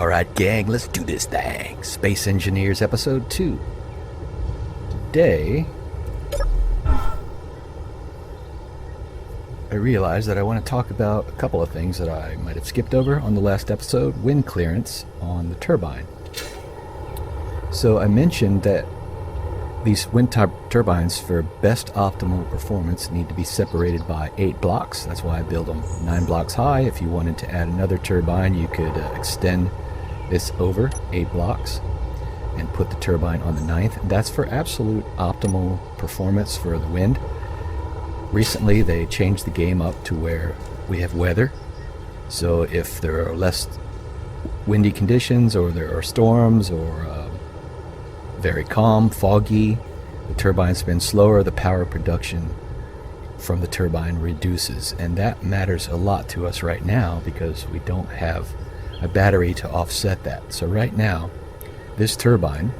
Alright gang, let's do this thing. Space Engineers Episode 2. Today, I realized that I want to talk about a couple of things that I might have skipped over on the last episode. Wind clearance on the turbine. So I mentioned that these wind turbines for best optimal performance need to be separated by 8 blocks. That's why I build them 9 blocks high. If you wanted to add another turbine, you could extend this over 8 blocks and put the turbine on the 9th. That's for absolute optimal performance for the wind. Recently they changed the game up to where we have weather. So if there are less windy conditions, or there are storms, or very calm, foggy, the turbine spins slower, the power production from the turbine reduces. And that matters a lot to us right now because we don't have a battery to offset that. So right now, this turbine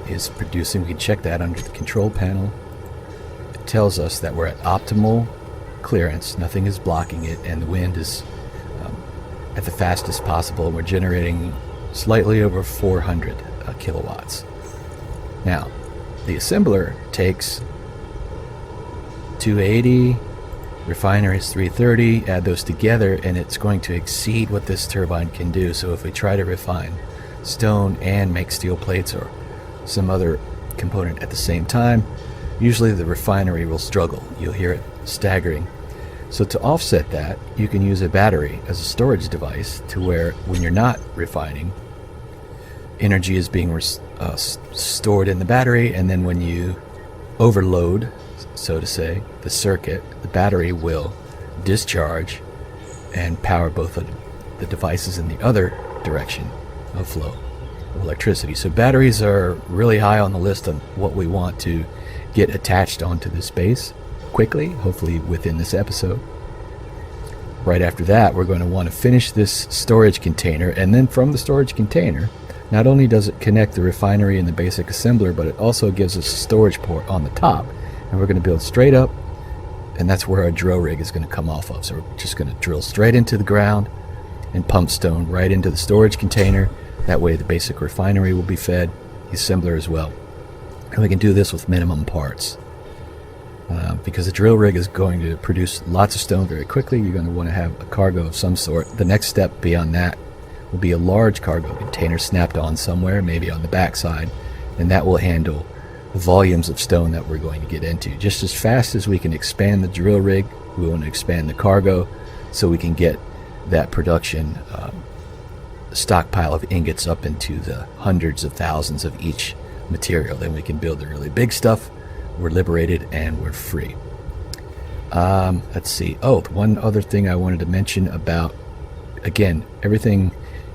is producing, we can check that under the control panel. It tells us that we're at optimal clearance, nothing is blocking it, and the wind is at the fastest possible. We're generating slightly over 400 kilowatts. Now, the assembler takes 280, refiner is 330, add those together, and it's going to exceed what this turbine can do. So if we try to refine stone and make steel plates or some other component at the same time, usually the refinery will struggle. You'll hear it staggering. So to offset that, you can use a battery as a storage device to where when you're not refining, energy is being stored in the battery, and then when you overload, so to say, the circuit, the battery will discharge and power both of the devices in the other direction of flow of electricity. So batteries are really high on the list of what we want to get attached onto this base quickly, hopefully within this episode. Right after that, we're going to want to finish this storage container, and then from the storage container, not only does it connect the refinery and the basic assembler, but it also gives us a storage port on the top. And we're going to build straight up, and that's where our drill rig is going to come off of. So we're just going to drill straight into the ground and pump stone right into the storage container. That way the basic refinery will be fed, the assembler as well. And we can do this with minimum parts. Because the drill rig is going to produce lots of stone very quickly, you're going to want to have a cargo of some sort. The next step beyond that will be a large cargo container snapped on somewhere, maybe on the backside, and that will handle the volumes of stone that we're going to get into. Just as fast as we can expand the drill rig, we want to expand the cargo so we can get that production stockpile of ingots up into the hundreds of thousands of each material. Then we can build the really big stuff. We're liberated and we're free. Let's see. Oh, one other thing I wanted to mention about, again, everything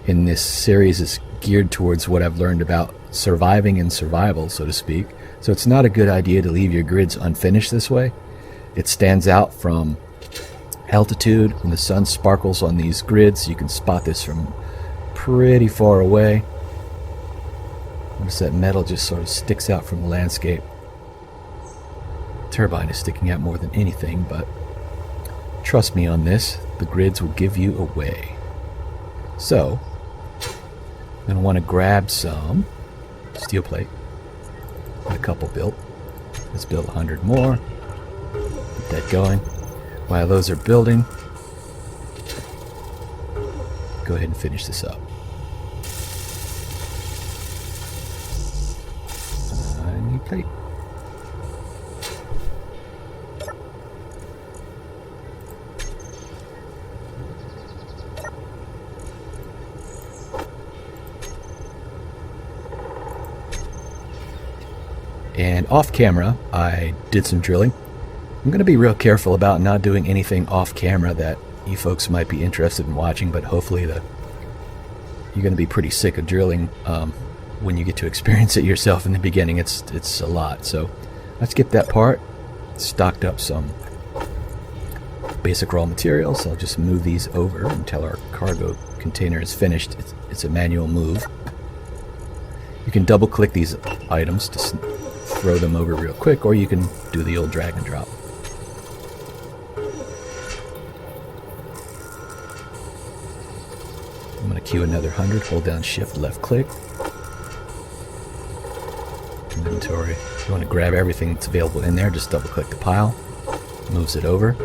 in this series is geared towards what I've learned about surviving and survival, so to speak. So it's not a good idea to leave your grids unfinished this way. It stands out from altitude. When the sun sparkles on these grids, you can spot this from pretty far away. Notice that metal just sort of sticks out from the landscape. Turbine is sticking out more than anything, but trust me on this, the grids will give you away. So I'm going to want to grab some steel plate. Got a couple built. Let's build 100 more. Get that going. While those are building, go ahead and finish this up. I need plate. And off camera, I did some drilling. I'm going to be real careful about not doing anything off camera that you folks might be interested in watching, but hopefully you're going to be pretty sick of drilling when you get to experience it yourself in the beginning. It's a lot. So I skipped that part. Stocked up some basic raw materials. I'll just move these over until our cargo container is finished. It's a manual move. You can double click these items to throw them over real quick, or you can do the old drag and drop. I'm going to queue another 100, hold down shift, left click. Inventory. If you want to grab everything that's available in there, just double click the pile. Moves it over.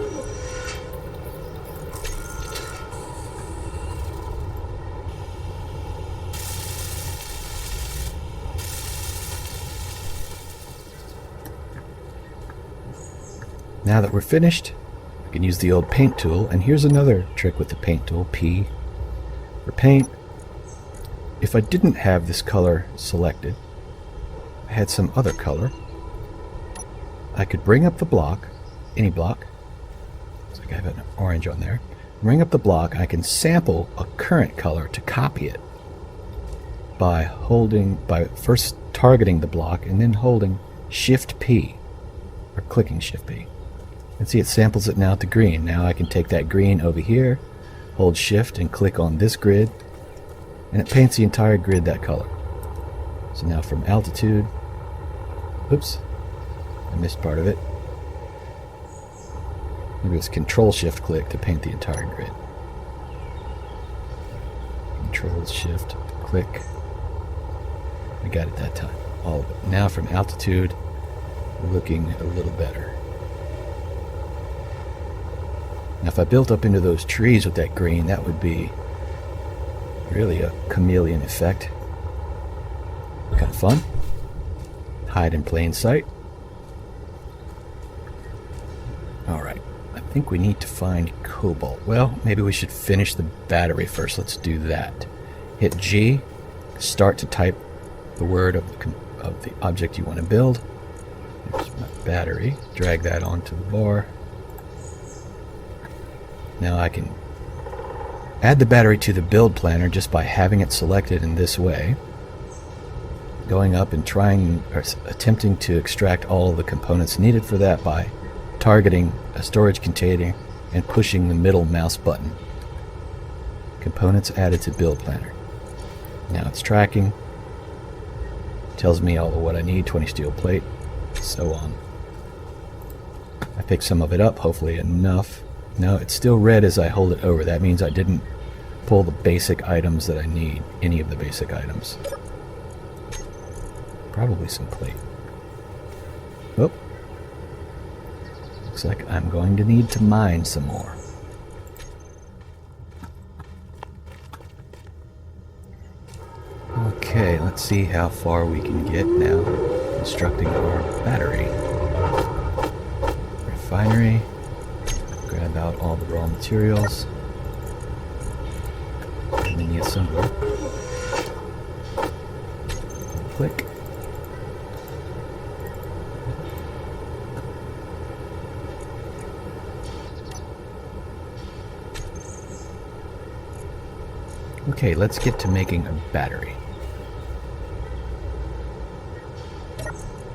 Now that we're finished, I can use the old paint tool, and here's another trick with the paint tool, P for paint. If I didn't have this color selected, I had some other color, I could bring up the block, any block, so I have an orange on there, bring up the block, I can sample a current color to copy it by first targeting the block and then holding Shift P, or clicking Shift P. And see, it samples it now to green. Now I can take that green over here, hold shift and click on this grid, and it paints the entire grid that color. So now from altitude, oops, I missed part of it. Maybe it's control shift click to paint the entire grid. Control shift click. I got it that time, all of it. Now from altitude, looking a little better. Now if I built up into those trees with that green, that would be really a chameleon effect. Kind of fun. Hide in plain sight. Alright, I think we need to find cobalt. Well, maybe we should finish the battery first. Let's do that. Hit G, start to type the word of the object you want to build. There's my battery. Drag that onto the bar. Now I can add the battery to the build planner just by having it selected in this way. Going up and attempting to extract all of the components needed for that by targeting a storage container and pushing the middle mouse button. Components added to build planner. Now it's tracking. Tells me all of what I need, 20 steel plate, so on. I picked some of it up, hopefully enough. No, it's still red as I hold it over. That means I didn't pull the basic items that I need, any of the basic items. Probably some plate. Oh. Looks like I'm going to need to mine some more. Okay, let's see how far we can get now constructing our battery. Refinery. Grab out all the raw materials. And then the assembler. Click. Okay, let's get to making a battery.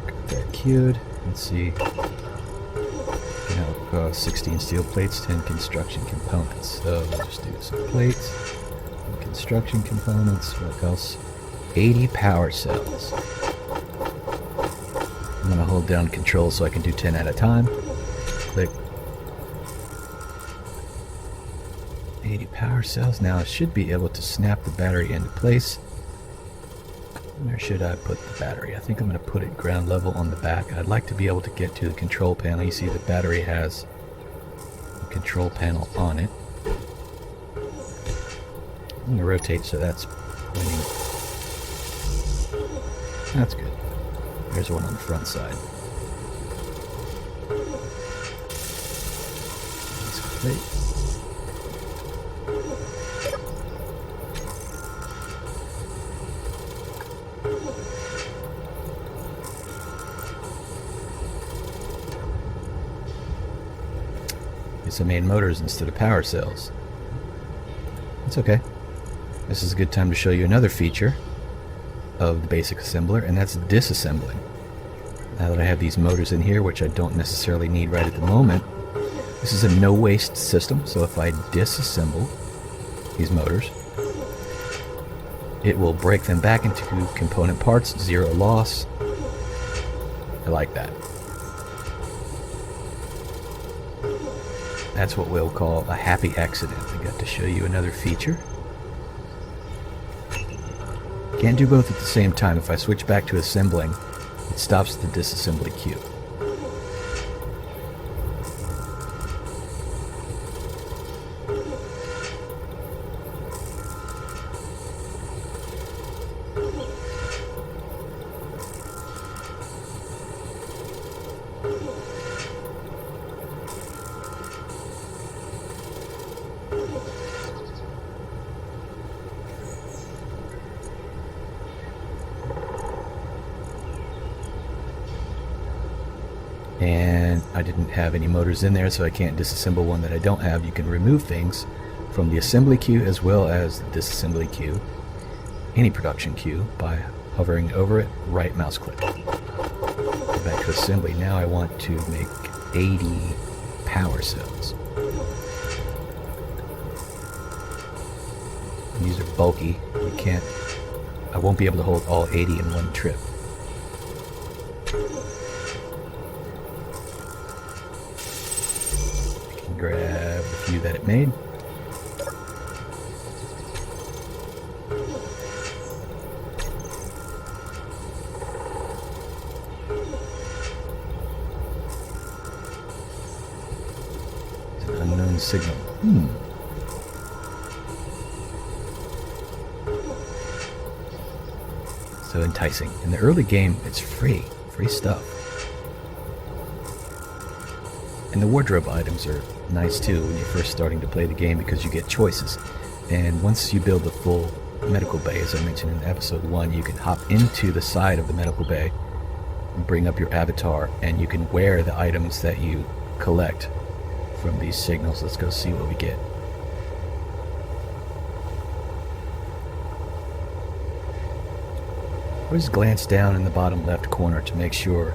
Got that queued. Let's see. 16 steel plates, 10 construction components. So we'll just do some plates, and construction components. What else? 80 power cells. I'm going to hold down control so I can do 10 at a time. Click. 80 power cells. Now I should be able to snap the battery into place. Where should I put the battery? I think I'm going to put it ground level on the back. I'd like to be able to get to the control panel. You see the battery has a control panel on it. I'm going to rotate so that's pointing. That's good. There's one on the front side. That's great. I made motors instead of power cells. It's okay. This is a good time to show you another feature of the basic assembler, and that's disassembling. Now that I have these motors in here, which I don't necessarily need right at the moment, this is a no-waste system, so if I disassemble these motors, it will break them back into component parts, zero loss. I like that. That's what we'll call a happy accident. I got to show you another feature. Can't do both at the same time. If I switch back to assembling, it stops the disassembly queue. And I didn't have any motors in there, so I can't disassemble one that I don't have. You can remove things from the assembly queue as well as the disassembly queue, any production queue, by hovering over it, right mouse click. Go back to assembly. Now I want to make 80 power cells. These are bulky. I won't be able to hold all 80 in one trip. Grab the few that it made. It's an unknown signal. So enticing. In the early game, it's free stuff. And the wardrobe items are nice too when you're first starting to play the game, because you get choices. And once you build the full medical bay, as I mentioned in episode 1, you can hop into the side of the medical bay and bring up your avatar, and you can wear the items that you collect from these signals. Let's go see what we get. Always glance down in the bottom left corner to make sure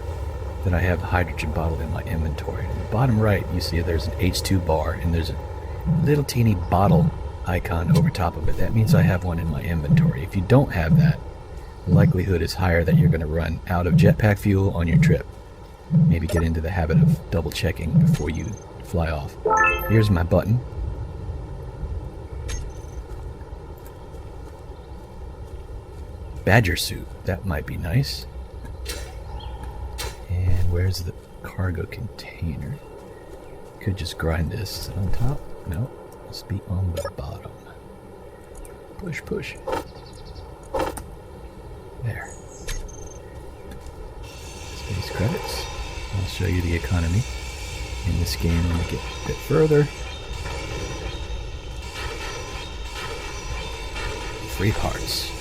that I have the hydrogen bottle in my inventory. In the bottom right, you see there's an H2 bar, and there's a little teeny bottle icon over top of it. That means I have one in my inventory. If you don't have that, the likelihood is higher that you're going to run out of jetpack fuel on your trip. Maybe get into the habit of double checking before you fly off. Here's my button. Badger suit. That might be nice. And where's the cargo container? Could just grind this. Is it on top? No. Must be on the bottom. Push, push. There. Space credits. I'll show you the economy in this game when we get a bit further. Free parts.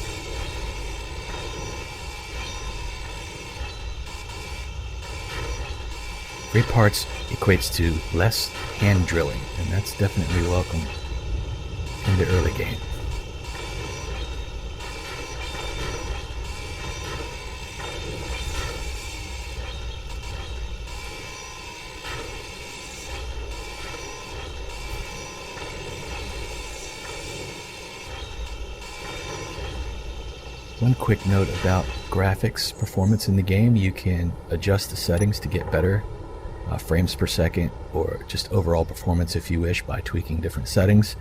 Free parts equates to less hand drilling, and that's definitely welcome in the early game. One quick note about graphics performance in the game: you can adjust the settings to get better frames per second, or just overall performance if you wish, by tweaking different settings.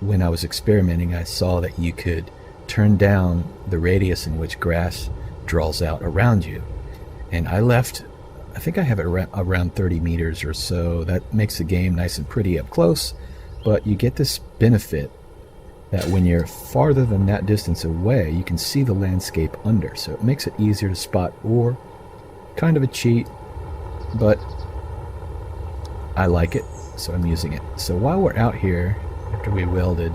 When I was experimenting, I saw that you could turn down the radius in which grass draws out around you, and I think I have it around 30 meters or so. That makes the game nice and pretty up close, but you get this benefit that when you're farther than that distance away, you can see the landscape under, so it makes it easier to spot ore. Kind of a cheat, but I like it, so I'm using it. So while we're out here, after we welded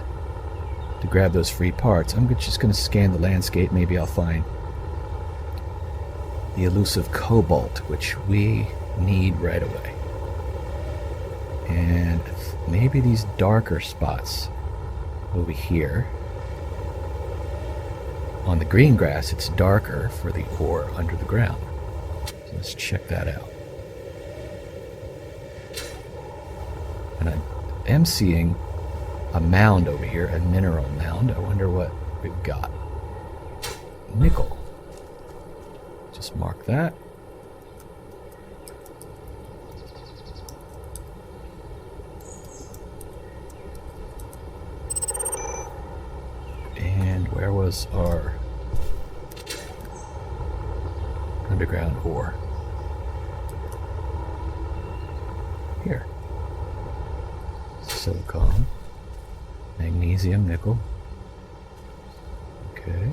to grab those free parts, I'm just going to scan the landscape. Maybe I'll find the elusive cobalt, which we need right away. And maybe these darker spots over here. On the green grass, it's darker for the ore under the ground. So let's check that out. And I am seeing a mound over here, a mineral mound. I wonder what we've got. Nickel. Just mark that. And where was our underground ore? Here. Silicon, magnesium, nickel. Okay.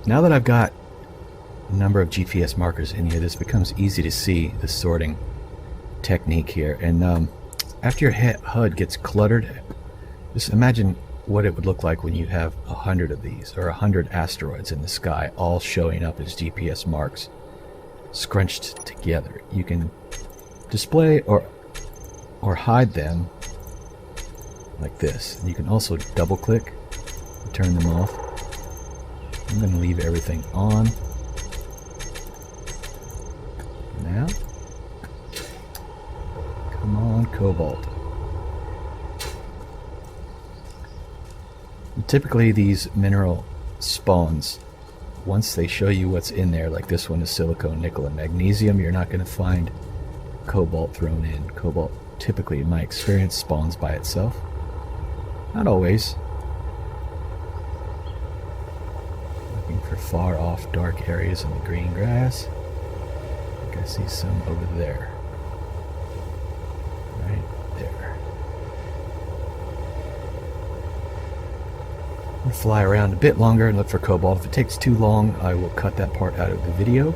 Now that I've got a number of GPS markers in here, this becomes easy to see the sorting technique here. And after your HUD gets cluttered, just imagine what it would look like when you have 100 of these, or 100 asteroids in the sky, all showing up as GPS marks, scrunched together. You can display or hide them like this. And you can also double click and turn them off. I'm going to leave everything on. Now, come on, cobalt. And typically these mineral spawns, once they show you what's in there, like this one is silicon, nickel, and magnesium, you're not going to find cobalt thrown in. Cobalt typically, in my experience, spawns by itself. Not always. For far off dark areas in the green grass. I think I see some over there. Right there. I'll fly around a bit longer and look for cobalt. If it takes too long, I will cut that part out of the video.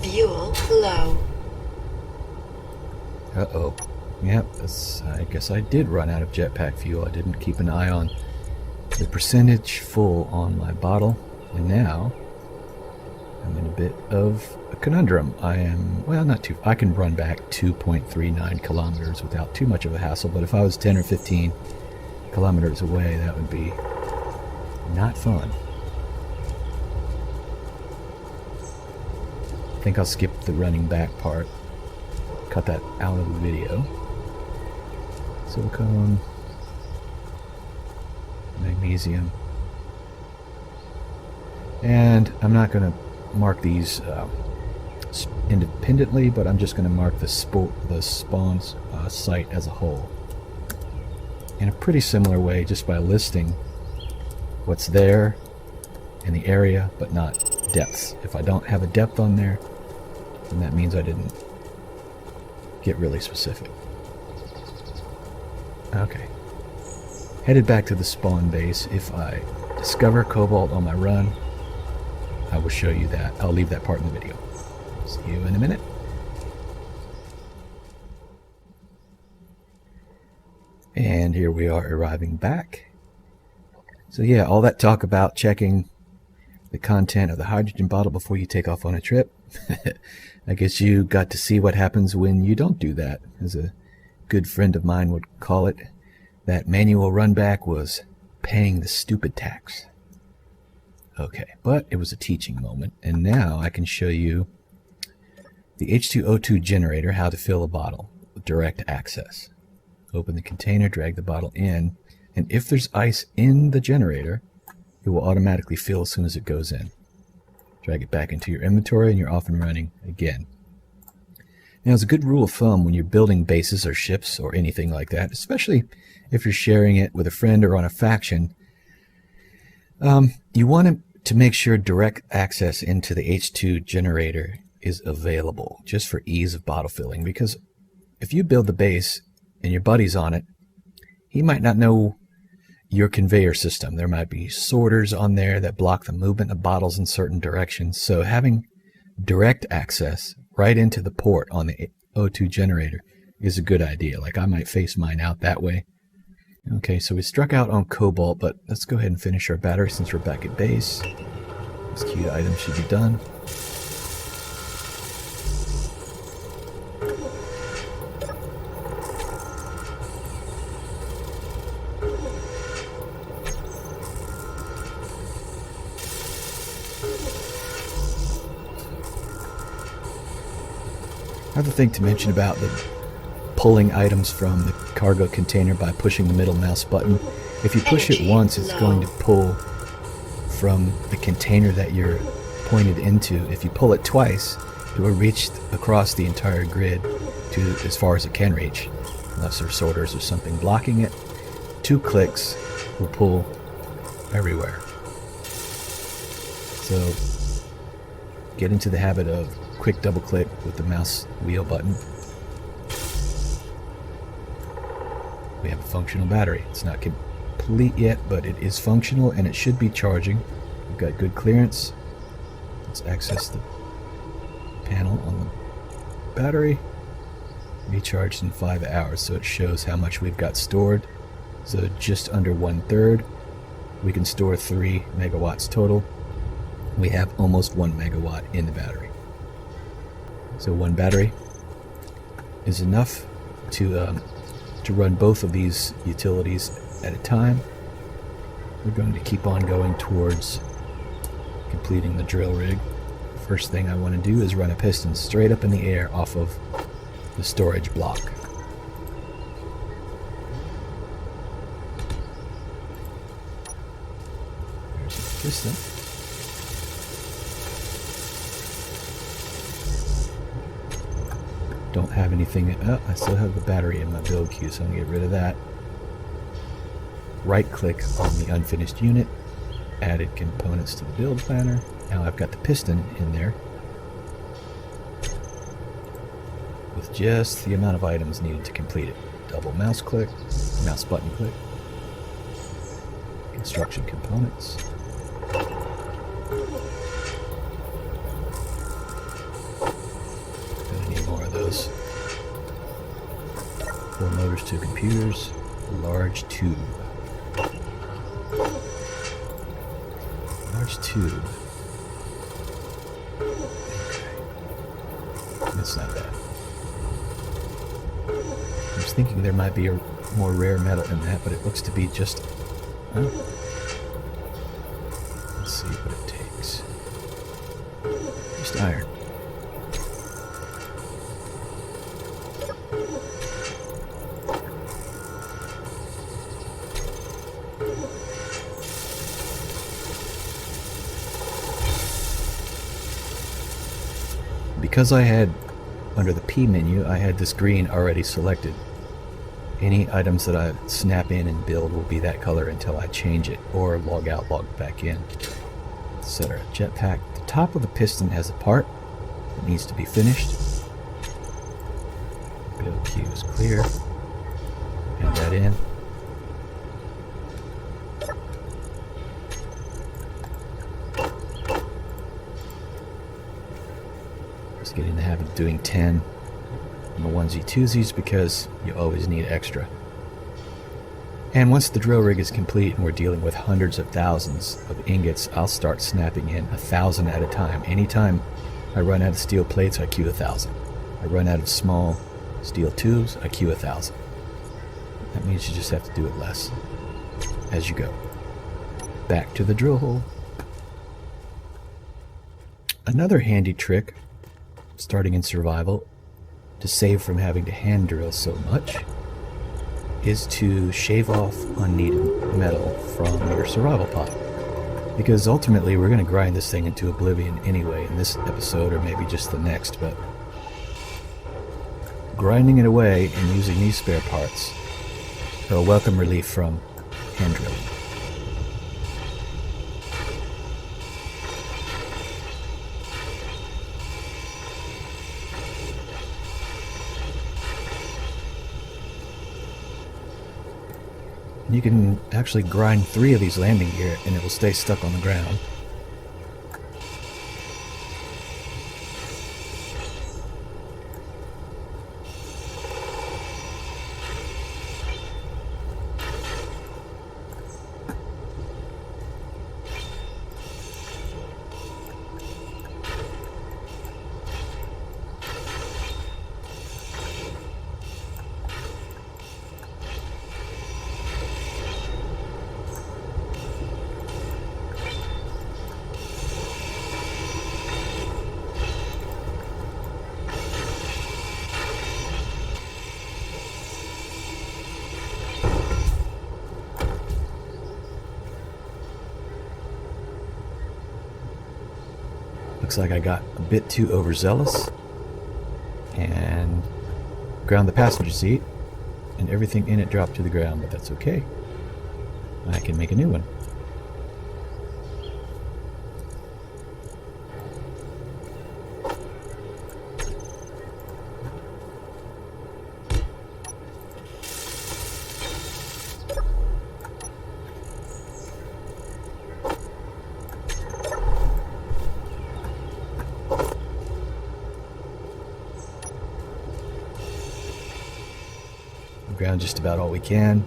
Fuel low. Uh-oh. Yep, I guess I did run out of jetpack fuel. I didn't keep an eye on the percentage full on my bottle. And now, I'm in a bit of a conundrum. I can run back 2.39 kilometers without too much of a hassle, but if I was 10 or 15 kilometers away, that would be not fun. I think I'll skip the running back part. Cut that out of the video. Silicon, magnesium, and I'm not going to mark these independently, but I'm just going to mark the spawns site as a whole in a pretty similar way, just by listing what's there in the area, but not depths. If I don't have a depth on there, then that means I didn't get really specific. Okay. Headed back to the spawn base. If I discover cobalt on my run, I will show you that. I'll leave that part in the video. See you in a minute. And here we are arriving back. So yeah, all that talk about checking the content of the hydrogen bottle before you take off on a trip. I guess you got to see what happens when you don't do that. As a good friend of mine would call it, that manual run back was paying the stupid tax. Okay, but it was a teaching moment, and now I can show you the H2O2 generator, how to fill a bottle with direct access. Open the container, drag the bottle in, and if there's ice in the generator, it will automatically fill as soon as it goes in. Drag it back into your inventory and you're off and running again. Now, as a good rule of thumb, when you're building bases or ships or anything like that, especially if you're sharing it with a friend or on a faction, you want to make sure direct access into the H2 generator is available, just for ease of bottle filling. Because if you build the base and your buddy's on it, he might not know your conveyor system. There might be sorters on there that block the movement of bottles in certain directions. So having direct access right into the port on the O2 generator is a good idea. Like I might face mine out that way. Okay, so we struck out on cobalt, but let's go ahead and finish our battery since we're back at base. This queued item should be done. Another thing to mention about the pulling items from the cargo container by pushing the middle mouse button. If you push it once, it's going to pull from the container that you're pointed into. If you pull it twice, it will reach across the entire grid to as far as it can reach, unless there's sorters or something blocking it. 2 clicks will pull everywhere. So get into the habit of quick double click with the mouse wheel button. We have a functional battery. It's not complete yet, but it is functional and it should be charging. We've got good clearance. Let's access the panel on the battery. Recharged in 5 hours, so it shows how much we've got stored. So just under 1/3. We can store 3 megawatts total. We have almost 1 megawatt in the battery. So 1 battery is enough to run both of these utilities at a time. We're going to keep on going towards completing the drill rig. First thing I want to do is run a piston straight up in the air off of the storage block. There's the piston. Don't have anything. I still have the battery in my build queue, so I'm going to get rid of that. Right click on the unfinished unit, added components to the build planner. Now I've got the piston in there with just the amount of items needed to complete it. Double mouse click, mouse button click, construction components. Those 4 motors, 2 computers, large tube. Large tube. Okay. That's not bad. I was thinking there might be a more rare metal in that, but it looks to be just... Oh. Let's see what it takes. Just iron. Because I had, under the P menu, I had this green already selected. Any items that I snap in and build will be that color until I change it, or log out, log back in. Set our jetpack. The top of the piston has a part that needs to be finished. Build queue is clear. Add that in. Get in the habit of doing 10 on the onesie twosies because you always need extra. And once the drill rig is complete and we're dealing with hundreds of thousands of ingots, I'll start snapping in 1,000 at a time. Anytime I run out of steel plates, I queue 1,000. I run out of small steel tubes, I queue 1,000. That means you just have to do it less as you go. Back to the drill hole. Another handy trick starting in survival to save from having to hand drill so much is to shave off unneeded metal from your survival pot, because ultimately we're going to grind this thing into oblivion anyway in this episode or maybe just the next, but grinding it away and using these spare parts are a welcome relief from hand drilling. You can actually grind 3 of these landing gear and it will stay stuck on the ground. Looks like I got a bit too overzealous and ground the passenger seat, and everything in it dropped to the ground, but that's okay. I can make a new one. Ground just about all we can.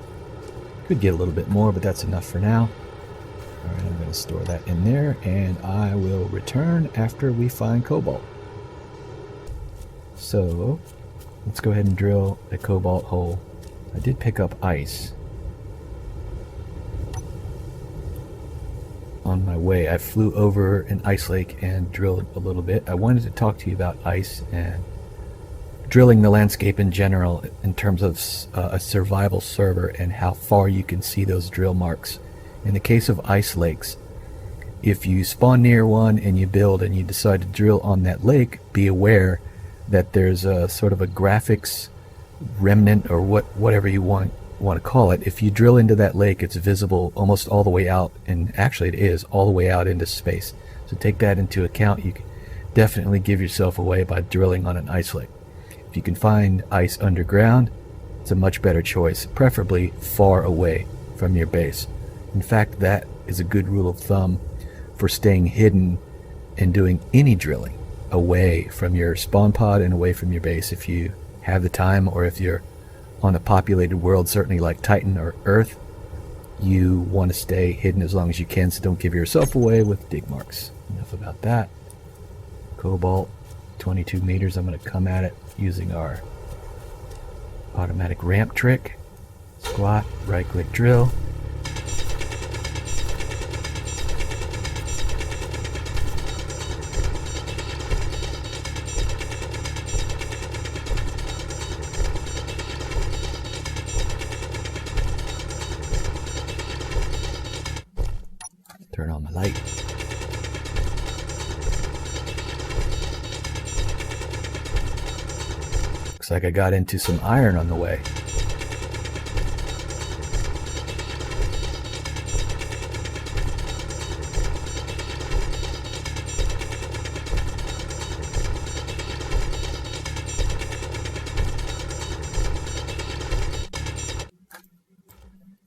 Could get a little bit more, but that's enough for now. Alright, I'm going to store that in there, and I will return after we find cobalt. So, let's go ahead and drill a cobalt hole. I did pick up ice. On my way, I flew over an ice lake and drilled a little bit. I wanted to talk to you about ice and drilling the landscape in general in terms of a survival server and how far you can see those drill marks. In the case of ice lakes, if you spawn near one and you build and you decide to drill on that lake, be aware that there's a sort of a graphics remnant, or whatever you want to call it. If you drill into that lake, it's visible almost all the way out, and actually it is all the way out into space. So take that into account. You can definitely give yourself away by drilling on an ice lake. If you can find ice underground, it's a much better choice, preferably far away from your base. In fact, that is a good rule of thumb for staying hidden and doing any drilling away from your spawn pod and away from your base if you have the time, or if you're on a populated world, certainly like Titan or Earth, you want to stay hidden as long as you can, so don't give yourself away with dig marks. Enough about that. Cobalt, 22 meters. I'm going to come at it using our automatic ramp trick. Squat, right click drill. Turn on my light. Looks like I got into some iron on the way.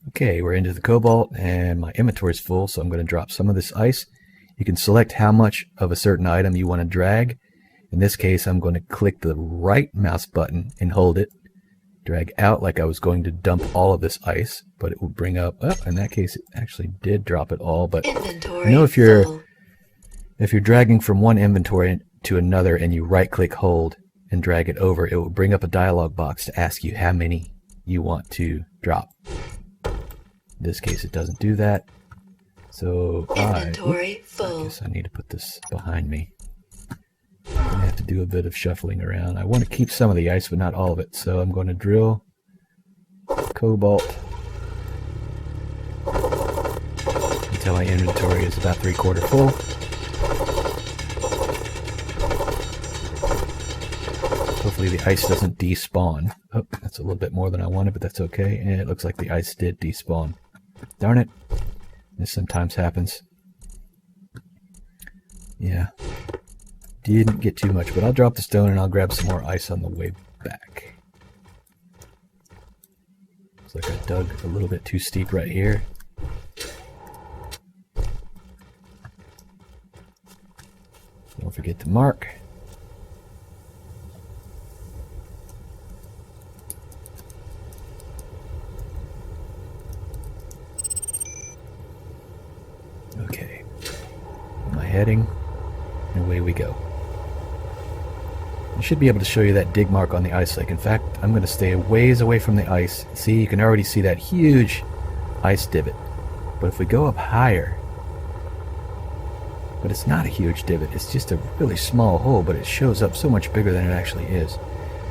Okay, we're into the cobalt and my inventory is full, so I'm going to drop some of this ice. You can select how much of a certain item you want to drag. In this case, I'm going to click the right mouse button and hold it. Drag out like I was going to dump all of this ice, but it will bring up, oh, in that case it actually did drop it all, but inventory you know, if you're dragging from one inventory to another and you right click hold and drag it over, it will bring up a dialog box to ask you how many you want to drop. In this case, it doesn't do that. So I guess I need to put this behind me. I'm going to have to do a bit of shuffling around. I want to keep some of the ice, but not all of it. So I'm going to drill cobalt until my inventory is about 3/4 full. Hopefully the ice doesn't despawn. Oh, that's a little bit more than I wanted, but that's okay. And it looks like the ice did despawn. Darn it. This sometimes happens. Yeah. Didn't get too much, but I'll drop the stone and I'll grab some more ice on the way back. Looks like I dug a little bit too steep right here. Don't forget to mark. Okay. Am I heading? And away we go. I should be able to show you that dig mark on the ice lake. In fact, I'm going to stay a ways away from the ice. See, you can already see that huge ice divot. But if we go up higher, but it's not a huge divot, it's just a really small hole, but it shows up so much bigger than it actually is.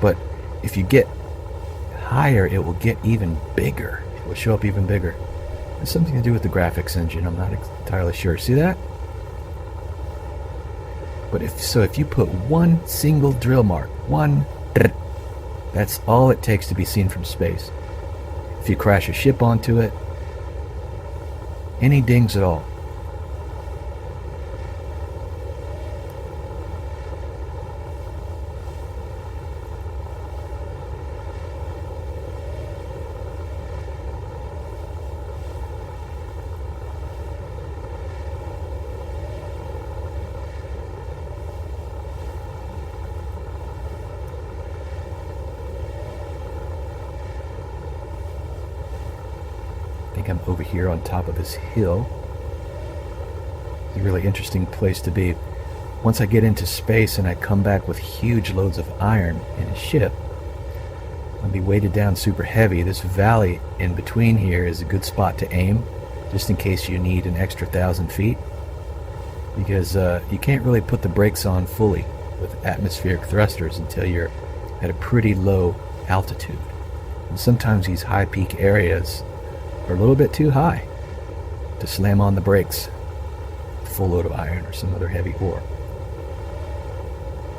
But if you get higher, it will get even bigger. It will show up even bigger. It's something to do with the graphics engine. I'm not entirely sure. See that? But if you put one single drill mark, that's all it takes to be seen from space. If you crash a ship onto it, any dings at all. I think I'm over here on top of this hill. It's a really interesting place to be. Once I get into space and I come back with huge loads of iron in a ship, I'll be weighted down super heavy. This valley in between here is a good spot to aim, just in case you need an extra 1,000 feet. Because you can't really put the brakes on fully with atmospheric thrusters until you're at a pretty low altitude. And sometimes these high peak areas are a little bit too high to slam on the brakes with a full load of iron or some other heavy ore.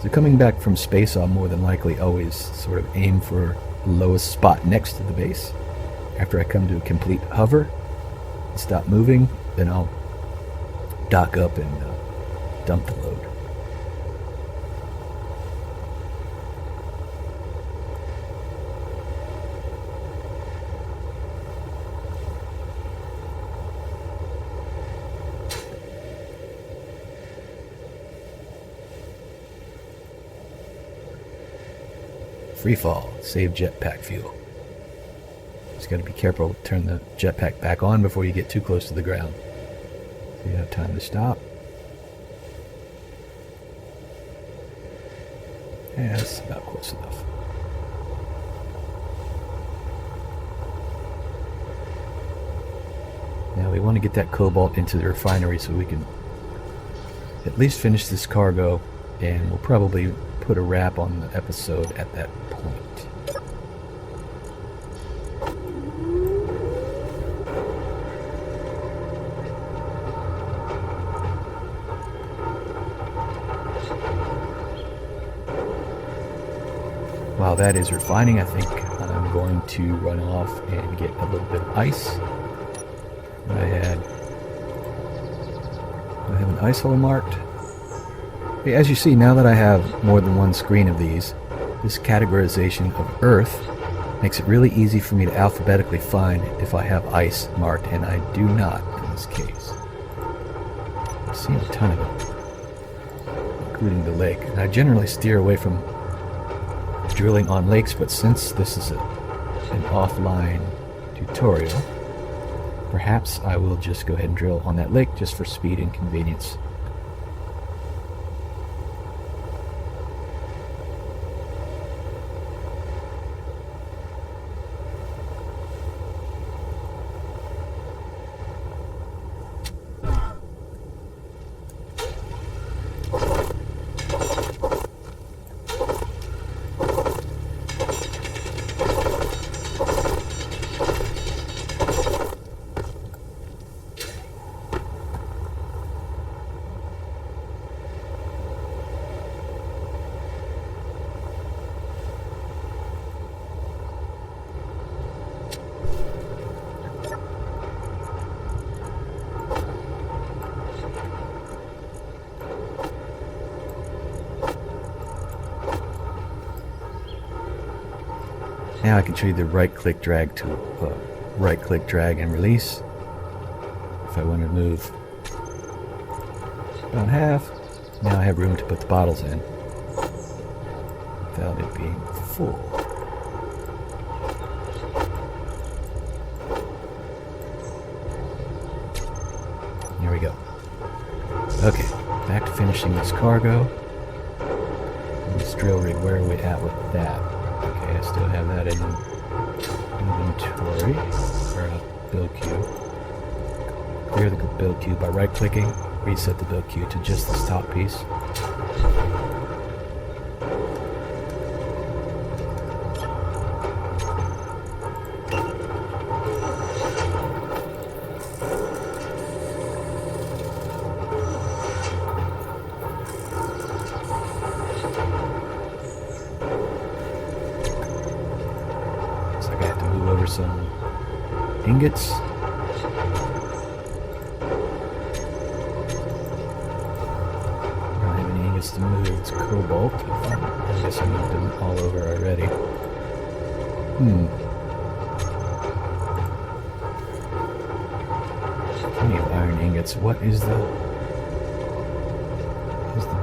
So coming back from space, I'll more than likely always sort of aim for the lowest spot next to the base. After I come to a complete hover and stop moving, then I'll dock up and dump the load. Free fall, save jetpack fuel. Just got to be careful, turn the jetpack back on before you get too close to the ground. So you have time to stop. Yeah, that's about close enough. Now we want to get that cobalt into the refinery so we can at least finish this cargo, and we'll probably put a wrap on the episode at that point. While that is refining, I think I'm going to run off and get a little bit of ice. I have an ice hole marked. As you see, now that I have more than one screen of these, this categorization of Earth makes it really easy for me to alphabetically find if I have ice marked, and I do not in this case. I've seen a ton of it, including the lake. And I generally steer away from drilling on lakes, but since this is an offline tutorial, perhaps I will just go ahead and drill on that lake just for speed and convenience. Now I can show you the right-click drag tool. Right-click drag and release. If I want to move about half, now I have room to put the bottles in without it being full. There we go. Okay, back to finishing this cargo. This drill rig, where are we at with that? Okay, I still have that in inventory, or build queue. Clear the build queue by right-clicking, reset the build queue to just this top piece. Looks like I have to move over some ingots. To move, it's cobalt. I guess I moved them all over already. Plenty of iron ingots. What is the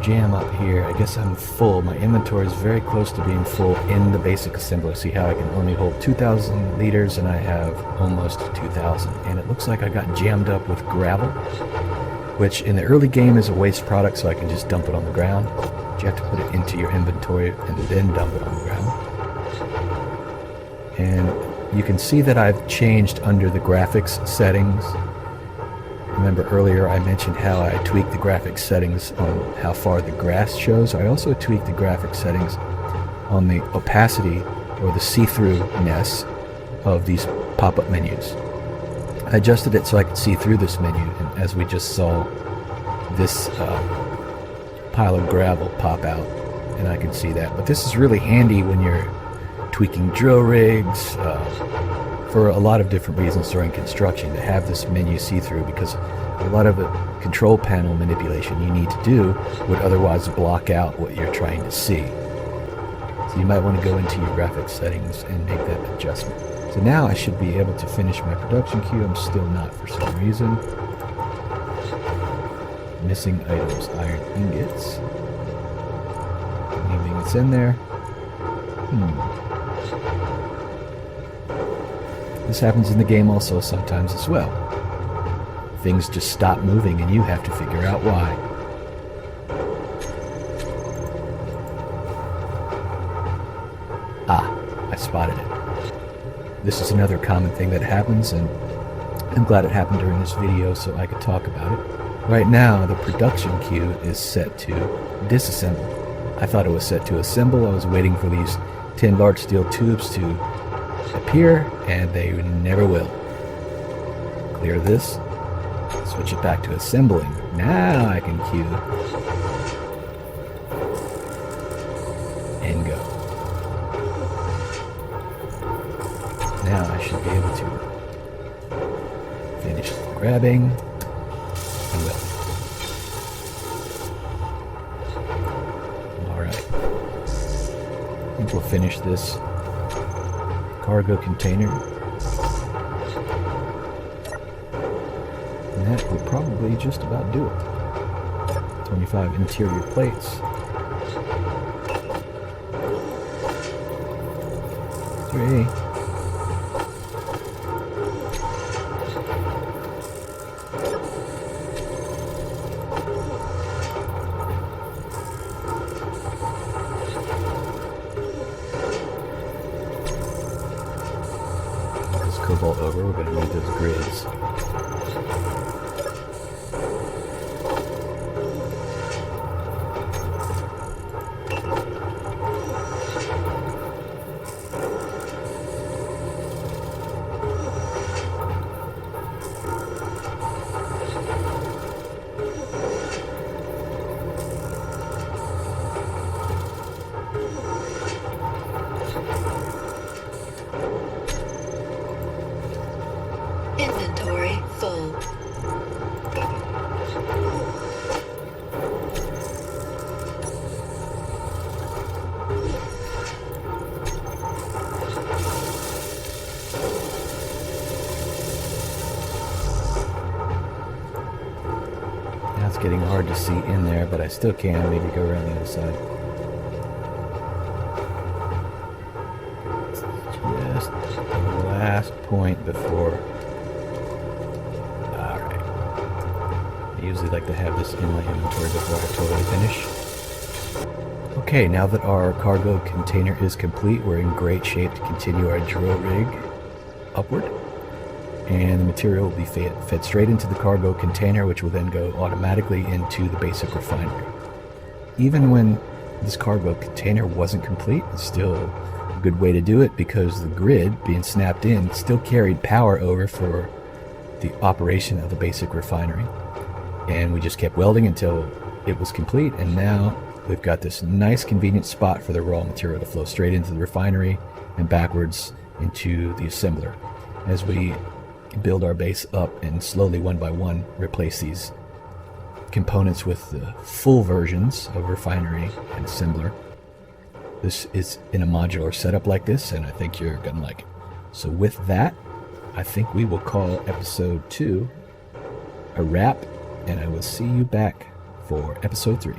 jam up here? I guess I'm full. My inventory is very close to being full in the basic assembler. See how I can only hold 2,000 liters and I have almost 2,000. And it looks like I got jammed up with gravel, which in the early game is a waste product, so I can just dump it on the ground. But you have to put it into your inventory and then dump it on the ground. And you can see that I've changed under the graphics settings. Remember earlier I mentioned how I tweaked the graphics settings on how far the grass shows. I also tweaked the graphics settings on the opacity or the see-through-ness of these pop-up menus. I adjusted it so I could see through this menu, and as we just saw, this pile of gravel pop out, and I can see that. But this is really handy when you're tweaking drill rigs, for a lot of different reasons during construction, to have this menu see-through, because a lot of the control panel manipulation you need to do would otherwise block out what you're trying to see. So you might want to go into your graphics settings and make that adjustment. So now I should be able to finish my production queue. I'm still not for some reason. Missing items, iron ingots. Anything that's in there? This happens in the game also sometimes as well. Things just stop moving and you have to figure out why. Ah, I spotted it. This is another common thing that happens, and I'm glad it happened during this video so I could talk about it. Right now, the production queue is set to disassemble. I thought it was set to assemble. I was waiting for these 10 large steel tubes to appear, and they never will. Clear this. Switch it back to assembling. Now I can queue. And go. Now I should be able to finish grabbing. I will. Alright. I think we'll finish this cargo container. And that will probably just about do it. 25 interior plates. 3. Cobalt over, we're going to need those grids. Inventory full. Now it's getting hard to see in there, but I still can. Maybe go around the other side. Just the last point before. Alright. I usually like to have this in my inventory before I totally finish. Okay, now that our cargo container is complete, we're in great shape to continue our drill rig upward. And the material will be fed straight into the cargo container, which will then go automatically into the basic refinery. Even when this cargo container wasn't complete, it's still a good way to do it because the grid being snapped in still carried power over for the operation of the basic refinery. And we just kept welding until it was complete, and now we've got this nice convenient spot for the raw material to flow straight into the refinery and backwards into the assembler. As we build our base up and slowly one by one replace these components with the full versions of refinery and assembler. This is in a modular setup like this, and I think you're gonna like it. So with that, I think we will call episode 2 a wrap, and I will see you back for episode 3.